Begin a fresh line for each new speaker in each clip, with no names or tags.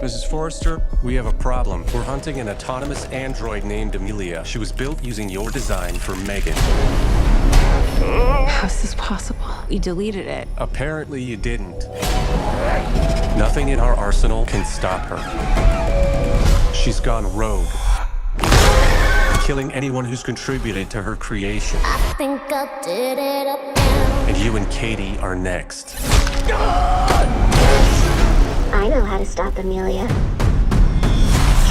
Mrs. Forrester, we have a problem. We're hunting an autonomous android named Amelia. She was built using your design for M3GAN.
How is this possible? You deleted it.
Apparently you didn't. Nothing in our arsenal can stop her. She's gone rogue, killing anyone who's contributed to her creation.
I think I did it again.
And you and Katie are next.
I know how to stop Amelia.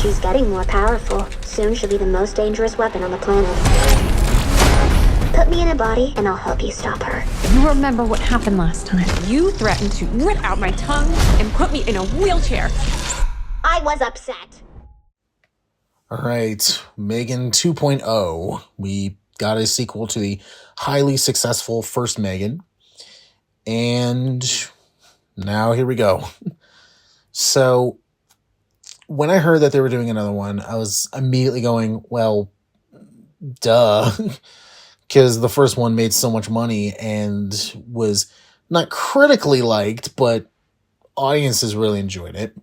She's getting more powerful. Soon she'll be the most dangerous weapon on the planet. Put me in a body and I'll help you stop her.
You remember what happened last time. You threatened to rip out my tongue and put me in a wheelchair.
I was upset.
All right, M3GAN 2.0. We got a sequel to the highly successful first M3GAN. And now here we go. So when I heard that they were doing another one, I was immediately going, well, duh. Because the first one made so much money and was not critically liked, but audiences really enjoyed it.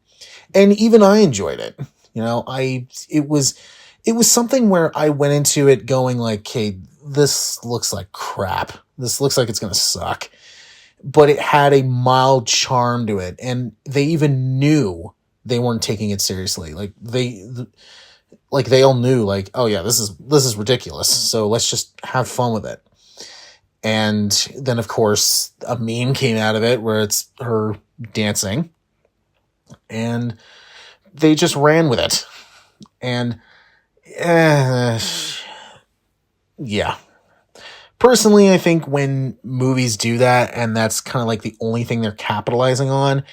And even I enjoyed it. You know, it was something where I went into it going like, okay, this looks like crap. This looks like it's going to suck. But it had a mild charm to it. And they even knew they weren't taking it seriously. Like they all knew like, oh yeah, this is ridiculous. So let's just have fun with it. And then of course a meme came out of it where it's her dancing. And they just ran with it. And yeah. Personally, I think when movies do that, and that's kind of like the only thing they're capitalizing on,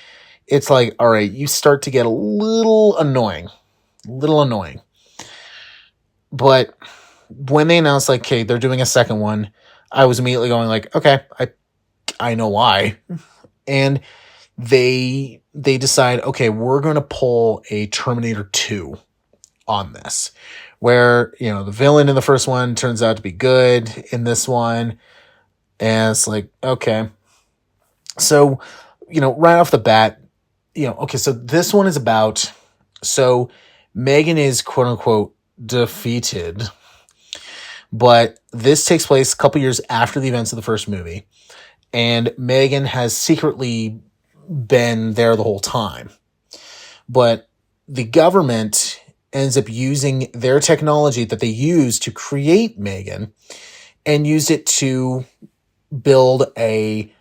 it's like, all right, you start to get a little annoying. But when they announced like, okay, they're doing a second one, I was immediately going like, okay, I know why. And they decide, okay, we're going to pull a Terminator 2 on this, where, you know, the villain in the first one turns out to be good in this one. And it's like, okay. So, you know, right off the bat, you know, okay, so this one is about, so M3GAN is quote unquote defeated, but this takes place a couple years after the events of the first movie. And M3GAN has secretly been there the whole time. But the government ends up using their technology that they used to create M3GAN and used it to build a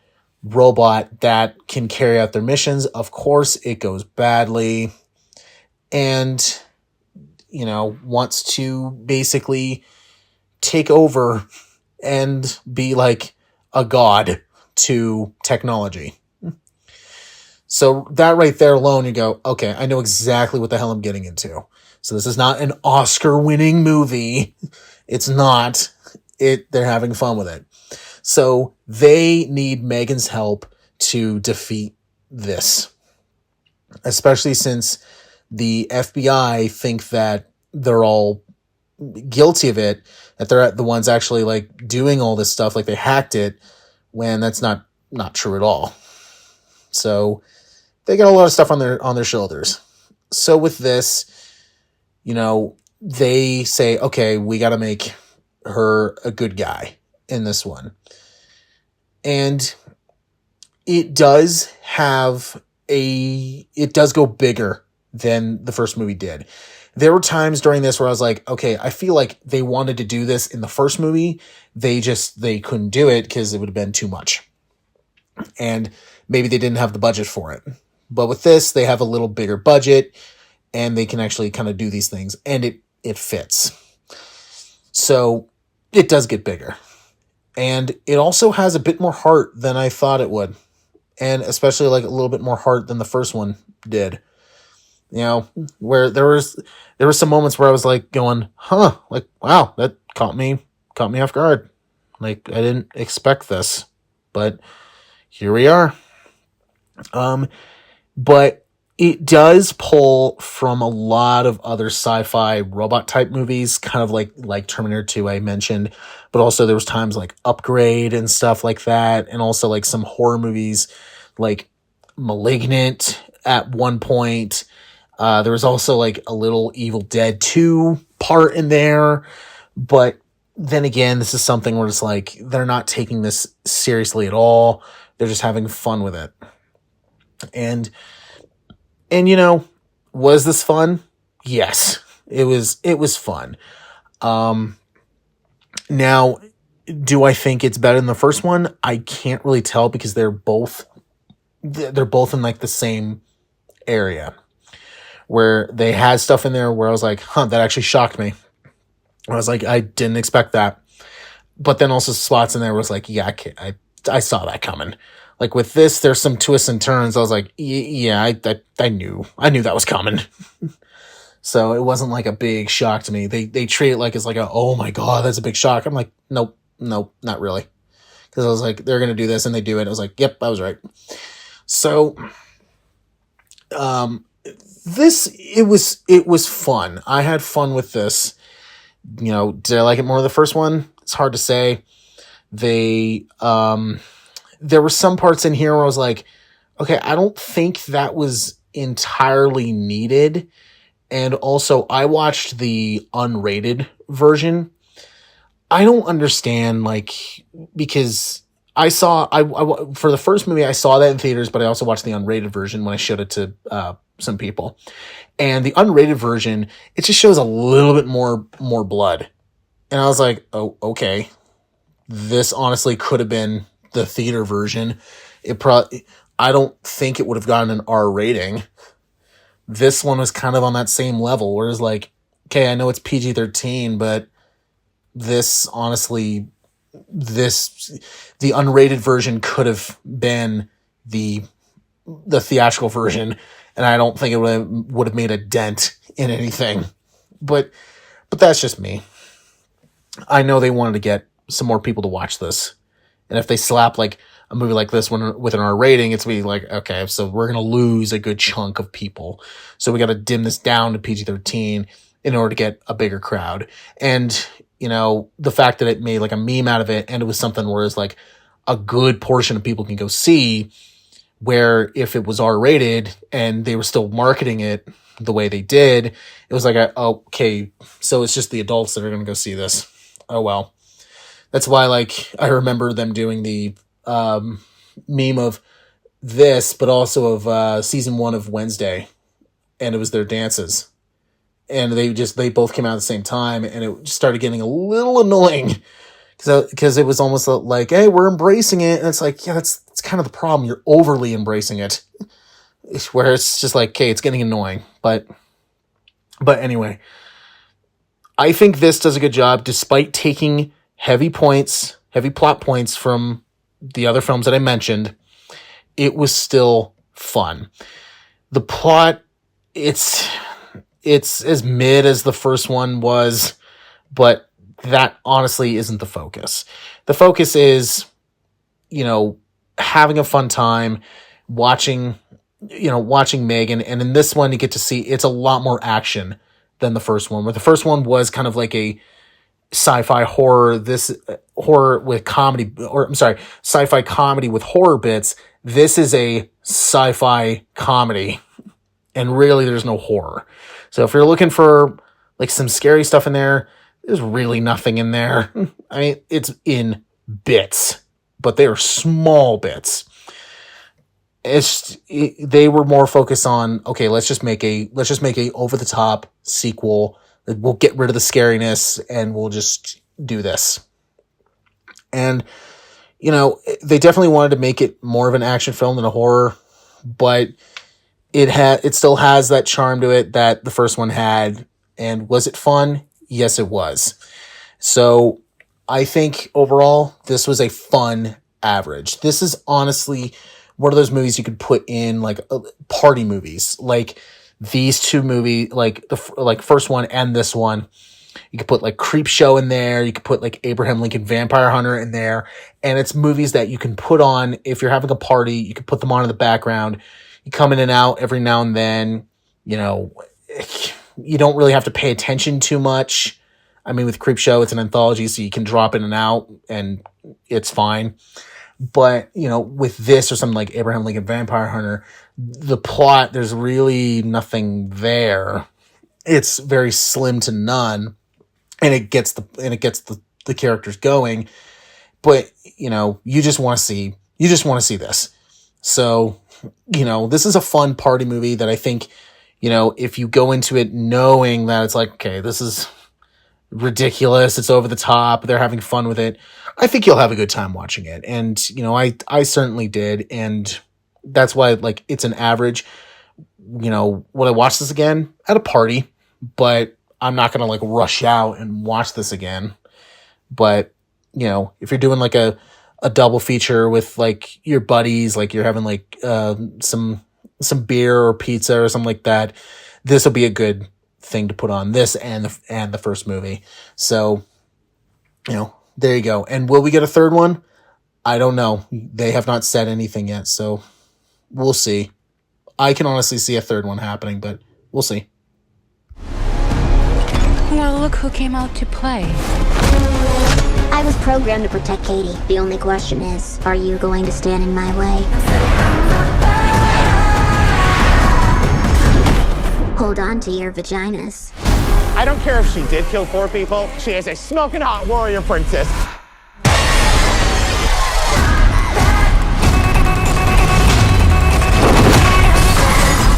robot that can carry out their missions. Of course, it goes badly and, you know, wants to basically take over and be like a god to technology. So that right there alone, you go, okay, I know exactly what the hell I'm getting into. So this is not an Oscar-winning movie. It's not. They're having fun with it. So they need M3GAN's help to defeat this. Especially since the FBI think that they're all guilty of it, that they're the ones actually like doing all this stuff, like they hacked it, when that's not true at all. So they got a lot of stuff on their shoulders. So with this, you know, they say, okay, we got to make her a good guy in this one. And it does go bigger than the first movie did. There were times during this where I was like, okay, I feel like they wanted to do this in the first movie. They couldn't do it because it would have been too much. And maybe they didn't have the budget for it. But with this, they have a little bigger budget and they can actually kind of do these things, and it fits. So it does get bigger. And it also has a bit more heart than I thought it would. And especially like a little bit more heart than the first one did. You know, where there were some moments where I was like going, huh, like, wow, that caught me off guard. Like, I didn't expect this, but here we are. But it does pull from a lot of other sci-fi robot type movies, kind of like Terminator 2 I mentioned, but also there was times like Upgrade and stuff like that, and also like some horror movies like Malignant at one point. There was also like a little Evil Dead 2 part in there, but then again, this is something where it's like they're not taking this seriously at all. They're just having fun with it. And you know, was this fun? Yes, it was fun. Now, do I think it's better than the first one? I can't really tell because they're both in like the same area where they had stuff in there where I was like, huh, that actually shocked me. I was like, I didn't expect that. But then also spots in there was like, yeah, I saw that coming. Like with this, there's some twists and turns. I was like, yeah, I knew that was coming. So it wasn't like a big shock to me. They treat it like it's like oh my God, that's a big shock. I'm like, nope, not really. Because I was like, they're going to do this and they do it. I was like, yep, I was right. So, it was fun. I had fun with this. You know, did I like it more than the first one? It's hard to say. There were some parts in here where I was like, okay, I don't think that was entirely needed. And also, I watched the unrated version. I don't understand, like, because I saw, for the first movie, I saw that in theaters, but I also watched the unrated version when I showed it to some people. And the unrated version, it just shows a little bit more blood. And I was like, oh, okay. This honestly could have been the theater version. I don't think it would have gotten an R rating. This one was kind of on that same level, where it's like, okay, I know it's PG-13, but this honestly, the unrated version could have been the theatrical version, and I don't think it would have made a dent in anything. But that's just me. I know they wanted to get some more people to watch this, and if they slap like a movie like this one with an R rating, it's be like, okay, so we're gonna lose a good chunk of people, so we got to dim this down to PG-13 in order to get a bigger crowd. And you know, the fact that it made like a meme out of it, and it was something where it's like a good portion of people can go see, where if it was R-rated and they were still marketing it the way they did, it was like, okay, so it's just the adults that are going to go see this. Oh, well. That's why, like, I remember them doing the meme of this, but also of season 1 of Wednesday, and it was their dances. And they both came out at the same time, and it just started getting a little annoying because it was almost like, hey, we're embracing it. And it's like, yeah, that's kind of the problem. You're overly embracing it, where it's just like, okay, it's getting annoying. But anyway, I think this does a good job, despite taking heavy plot points from the other films that I mentioned. It was still fun. The plot, it's as mid as the first one was, but that honestly isn't the focus. The focus is, you know, having a fun time watching M3GAN. And in this one, you get to see it's a lot more action than the first one, where the first one was kind of like a sci-fi horror, this horror with comedy, or I'm sorry, sci-fi comedy with horror bits. This is a sci-fi comedy, and really there's no horror. So if you're looking for like some scary stuff in there, there's really nothing in there. I mean, it's in bits, but they are small bits. They were more focused on, okay, let's just make a over the top sequel. We'll get rid of the scariness and we'll just do this. And you know, they definitely wanted to make it more of an action film than a horror, but it still has that charm to it that the first one had. And was it fun? Yes, it was. So I think overall, this was a fun average. This is honestly one of those movies you could put in like party movies, like these two movies, like the first one and this one. You could put like Creepshow in there. You could put like Abraham Lincoln Vampire Hunter in there. And it's movies that you can put on if you're having a party. You can put them on in the background. You come in and out every now and then. You know, you don't really have to pay attention too much. I mean, with Creepshow, it's an anthology, so you can drop in and out and it's fine. But, you know, with this or something like Abraham Lincoln Vampire Hunter, the plot, there's really nothing there. It's very slim to none, and it gets the characters going. But, you know, you just want to see this. So, you know, this is a fun party movie that I think, you know, if you go into it knowing that it's like, okay, this is ridiculous, it's over the top, they're having fun with it, I think you'll have a good time watching it. And, you know, I certainly did. And that's why, like, it's an average. You know, would I watch this again? At a party, but I'm not going to, like, rush out and watch this again. But, you know, if you're doing, like, a double feature with, like, your buddies, like, you're having, like, some beer or pizza or something like that, this will be a good thing to put on, this and the first movie. So, you know, there you go. And will we get a third one? I don't know. They have not said anything yet, so we'll see. I can honestly see a third one happening, but we'll see.
Well, look who came out to play.
I was programmed to protect Katie. The only question is, are you going to stand in my way? Hold on to your vaginas.
I don't care if she did kill 4 people. She is a smoking hot warrior princess.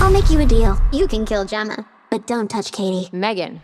I'll make you a deal. You can kill Gemma, but don't touch Katie.
M3GAN.